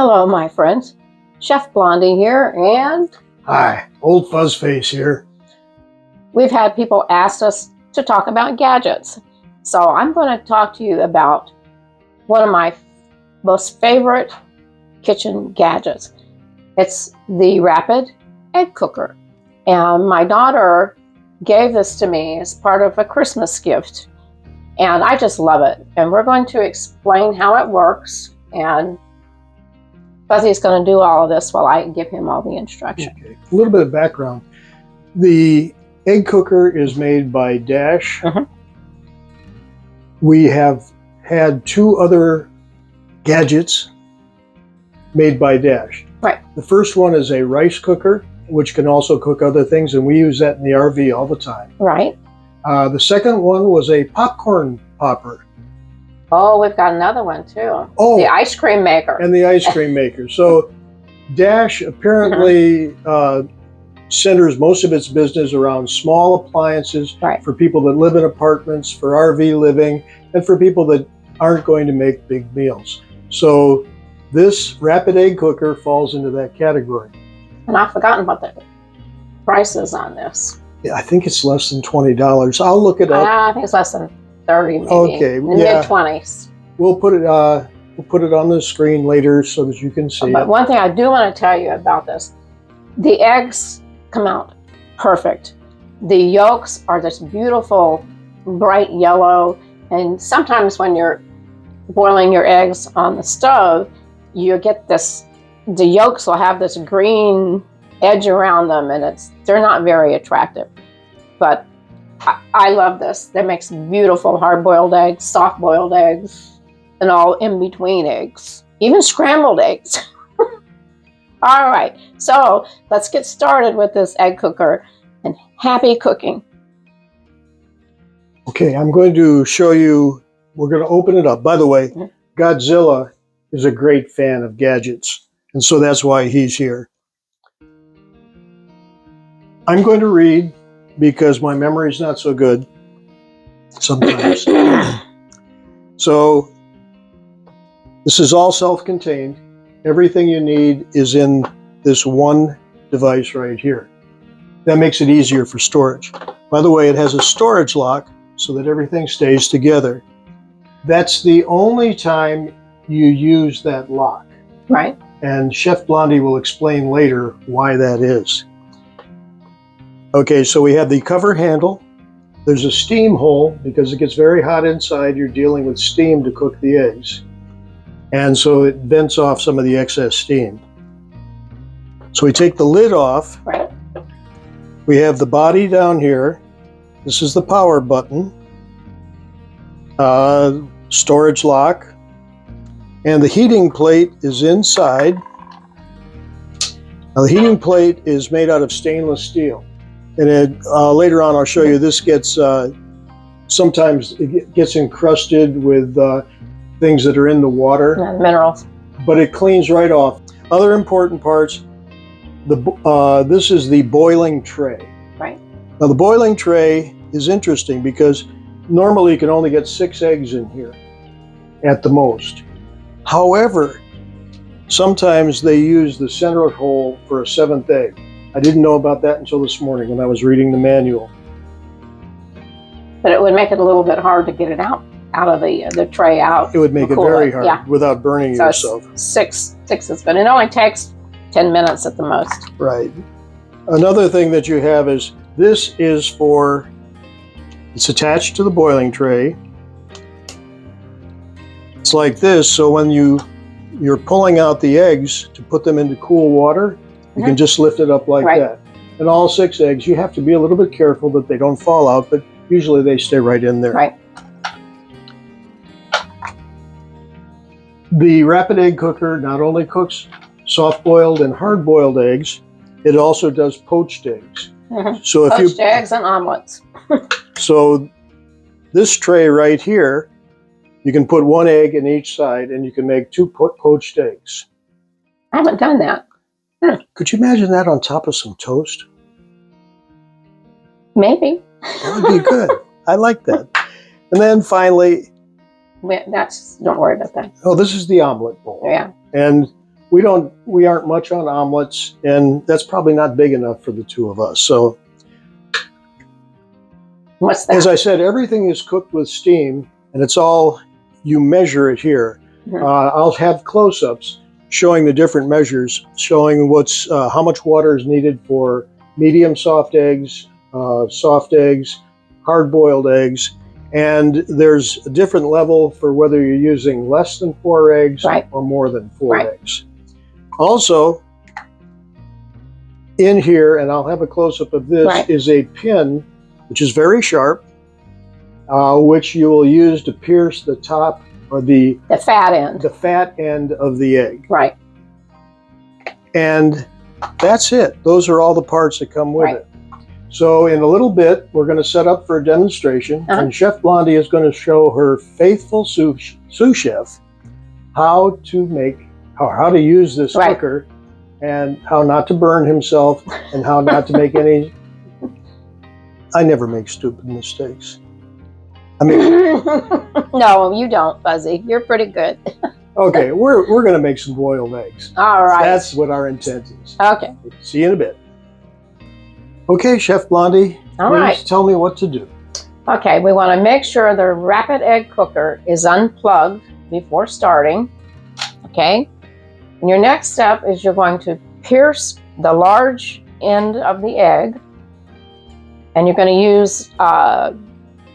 Hello, my friends. Chef Blondie here, and Hi, Old Fuzzface here. we've had people ask us to talk about gadgets. So I'm going to talk to you about one of my most favorite kitchen gadgets. It's the rapid egg cooker. And my daughter gave this to me as part of a Christmas gift. And I just love it. And we're going to explain how it works. And Fuzzy's going to do all of this while I give him all the instructions. Okay. A little bit of background. The egg cooker is made by Dash. We have had two other gadgets made by Dash. Right. The first one is a rice cooker, which can also cook other things, and we use that in the RV all the time. Right. The second one was a popcorn popper. Oh, we've got another one too. Oh, the ice cream maker. And the ice cream maker. So Dash apparently centers most of its business around small appliances for people that live in apartments, for RV living, and for people that aren't going to make big meals. So this rapid egg cooker falls into that category. And I've forgotten what the prices on this. Yeah, I think it's less than $20. I'll look it up. I think it's less than 30, maybe. Okay, in the mid-20s. We'll put it on the screen later so that you can see. But one thing I do want to tell you about this, the eggs come out perfect. The yolks are this beautiful, bright yellow, and sometimes when you're boiling your eggs on the stove, you get this, the yolks will have this green edge around them, and they're not very attractive. But I love this. That makes beautiful hard-boiled eggs, soft-boiled eggs, and all in-between eggs, even scrambled eggs. All right, so let's get started with this egg cooker, and happy cooking. Okay, I'm going to show you, we're going to open it up. By the way, Godzilla is a great fan of gadgets, and so that's why he's here. I'm going to read because my memory is not so good sometimes. So this is all self-contained. Everything you need is in this one device right here. That makes it easier for storage. By the way, it has a storage lock so that everything stays together. That's the only time you use that lock. Right. And Chef Blondie will explain later why that is. Okay, so we have the cover handle. There's a steam hole because it gets very hot inside. You're dealing with steam to cook the eggs. And so it vents off some of the excess steam. So we take the lid off. Right. We have the body down here. This is the power button. Storage lock. And the heating plate is inside. Now the heating plate is made out of stainless steel. And later on I'll show you this gets, sometimes it gets encrusted with things that are in the water. Yeah, minerals. But it cleans right off. Other important parts, this is the boiling tray. Right. Now the boiling tray is interesting because normally you can only get 6 eggs in here at the most. However, sometimes they use the center hole for a 7th egg. I didn't know about that until this morning when I was reading the manual. But it would make it a little bit hard to get it out of the tray out. It would make it very hard without burning yourself. 6 is good. It only takes 10 minutes at the most. Right. Another thing that you have is this is for, it's attached to the boiling tray. It's like this, so when you're pulling out the eggs to put them into cool water, you can just lift it up like that. And all 6 eggs, you have to be a little bit careful that they don't fall out, but usually they stay right in there. Right. The rapid egg cooker not only cooks soft-boiled and hard-boiled eggs, it also does poached eggs. So if poached eggs and omelets. So this tray right here, you can put 1 egg in each side and you can make 2 poached eggs. I haven't done that. Could you imagine that on top of some toast? Maybe. That would be good. I like that. And then finally, Don't worry about that. oh, this is the omelet bowl. Yeah. And we aren't much on omelets, and that's probably not big enough for the two of us. So What's that? as I said, everything is cooked with steam, and it's all, you measure it here. Mhm. I'll have close-ups showing the different measures, showing what's how much water is needed for medium soft eggs, hard-boiled eggs, and there's a different level for whether you're using less than 4 eggs Right. or more than 4 Right. eggs. Also, in here, and I'll have a close-up of this, Right. is a pin, which is very sharp, which you will use to pierce the top or the fat end. fat end of the egg. Right. And that's it. Those are all the parts that come with Right. it. So in a little bit, we're going to set up for a demonstration, and Chef Blondie is going to show her faithful sous chef how to use this Right. cooker, and how not to burn himself, and how not to make any. I never make stupid mistakes. I mean, No, you don't, Fuzzy. You're pretty good. okay, we're going to make some boiled eggs. All right. That's what our intent is. Okay. See you in a bit. Okay, Chef Blondie, All please right. tell me what to do. Okay, we want to make sure the rapid egg cooker is unplugged before starting. Okay. And your next step is you're going to pierce the large end of the egg, and you're going to use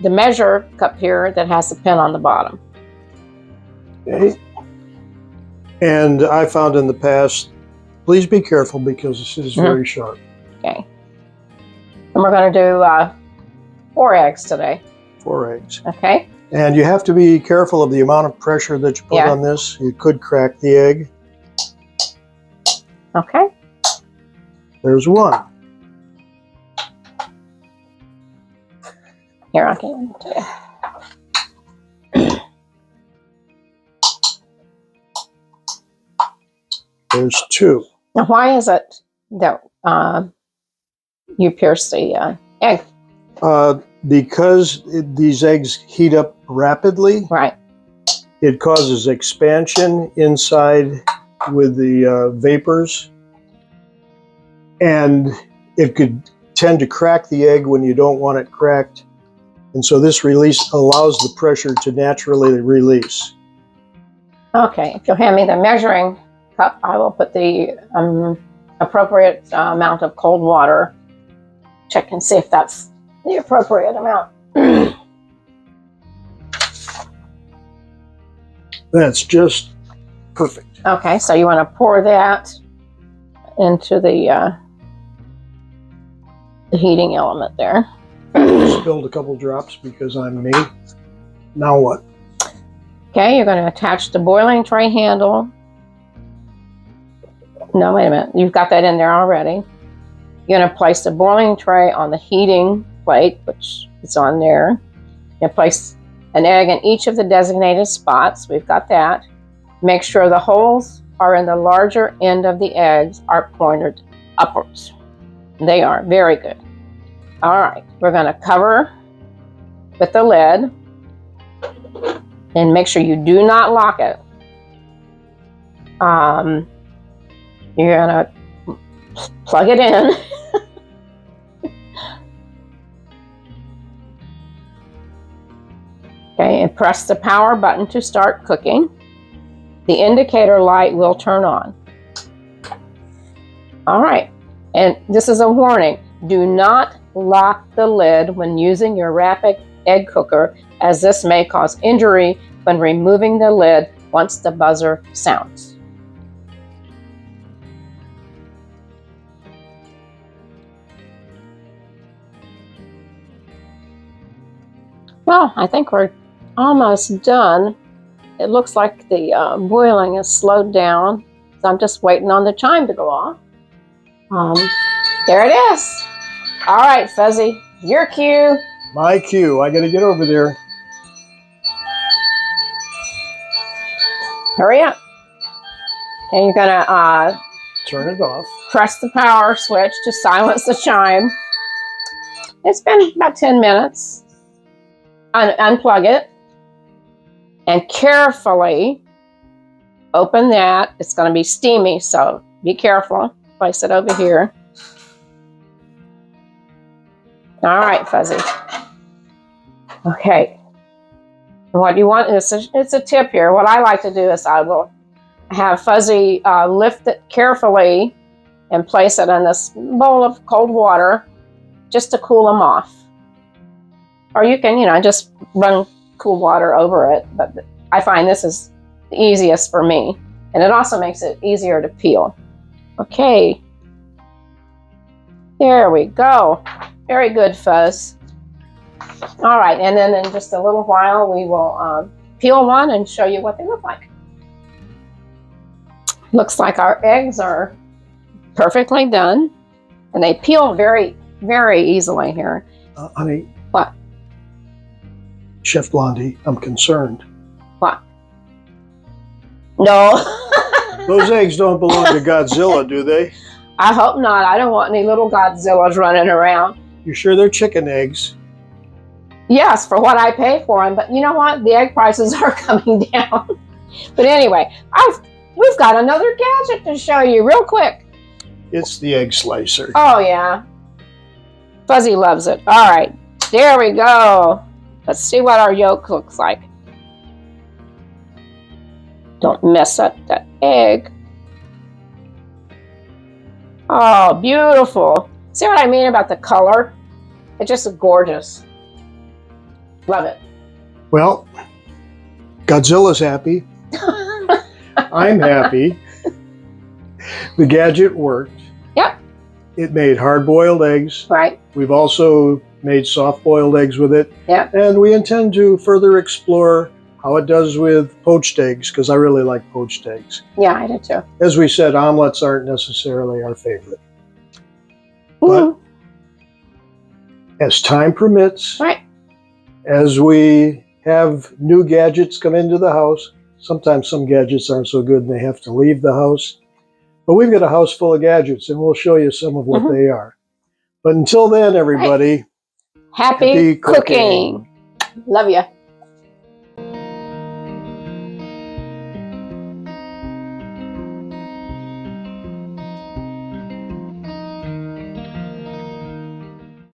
the measure cup here that has the pin on the bottom. Okay. And I found in the past, please be careful because this is very sharp. Okay. And we're going to do 4 eggs today. 4 eggs. Okay. And you have to be careful of the amount of pressure that you put on this. You could crack the egg. Okay. There's 1. Here, I'll give them to you. There's 2. Now, why is it that you pierce the egg? Because these eggs heat up rapidly, Right. it causes expansion inside with the vapors, and it could tend to crack the egg when you don't want it cracked. And so this release allows the pressure to naturally release. Okay. If you'll hand me the measuring cup, I will put the appropriate amount of cold water. Check and see if that's the appropriate amount. That's just perfect. Okay, so you want to pour that into the heating element there. Spilled a couple drops because I'm me. Now what? Okay, you're going to attach the boiling tray handle. No, wait a minute. You've got that in there already. You're going to place the boiling tray on the heating plate, which is on there. You're going to place an egg in each of the designated spots. We've got that. Make sure the holes are in the larger end of the eggs are pointed upwards. They are. Very good. All right. We're going to cover with the lid. And make sure you do not lock it. You're going to plug it in. Okay, and press the power button to start cooking. The indicator light will turn on. All right, and this is a warning. Do not lock the lid when using your rapid egg cooker, as this may cause injury when removing the lid once the buzzer sounds. Well, I think we're almost done. It looks like the boiling has slowed down, so I'm just waiting on the chime to go off. There it is. All right, Fuzzy, your cue. My cue. I got to get over there. Hurry up. And you're gonna Turn it off. press the power switch to silence the chime. It's been about 10 minutes. Unplug it and carefully open that. It's going to be steamy, so be careful. Place it over here. All right, Fuzzy. Okay. And what you want is it's a tip here. What I like to do is I will have Fuzzy lift it carefully and place it in this bowl of cold water just to cool them off. Or you can, just run cool water over it. But I find this is the easiest for me. And it also makes it easier to peel. Okay. There we go. Very good, Fuzz. All right, and then in just a little while, we will peel one and show you what they look like. Looks like our eggs are perfectly done, and they peel very, very easily here. Honey. What? Chef Blondie, I'm concerned. What? No. Those eggs don't belong to Godzilla, do they? I hope not. I don't want any little Godzillas running around. You sure they're chicken eggs? Yes, for what I pay for them. But you know what? The egg prices are coming down. But anyway, we've got another gadget to show you real quick. It's the egg slicer. Oh, yeah. Fuzzy loves it. All right. There we go. Let's see what our yolk looks like. Don't mess up that egg. Oh, beautiful. See what I mean about the color? It's just gorgeous. Love it. Well, Godzilla's happy. I'm happy. The gadget worked. Yep. It made hard-boiled eggs. Right. We've also made soft-boiled eggs with it. Yep. And we intend to further explore how it does with poached eggs, because I really like poached eggs. Yeah, I do too. As we said, omelets aren't necessarily our favorite. But as time permits, right. as we have new gadgets come into the house, sometimes some gadgets aren't so good and they have to leave the house. But we've got a house full of gadgets, and we'll show you some of what they are. But until then, everybody, Happy cooking. Love you.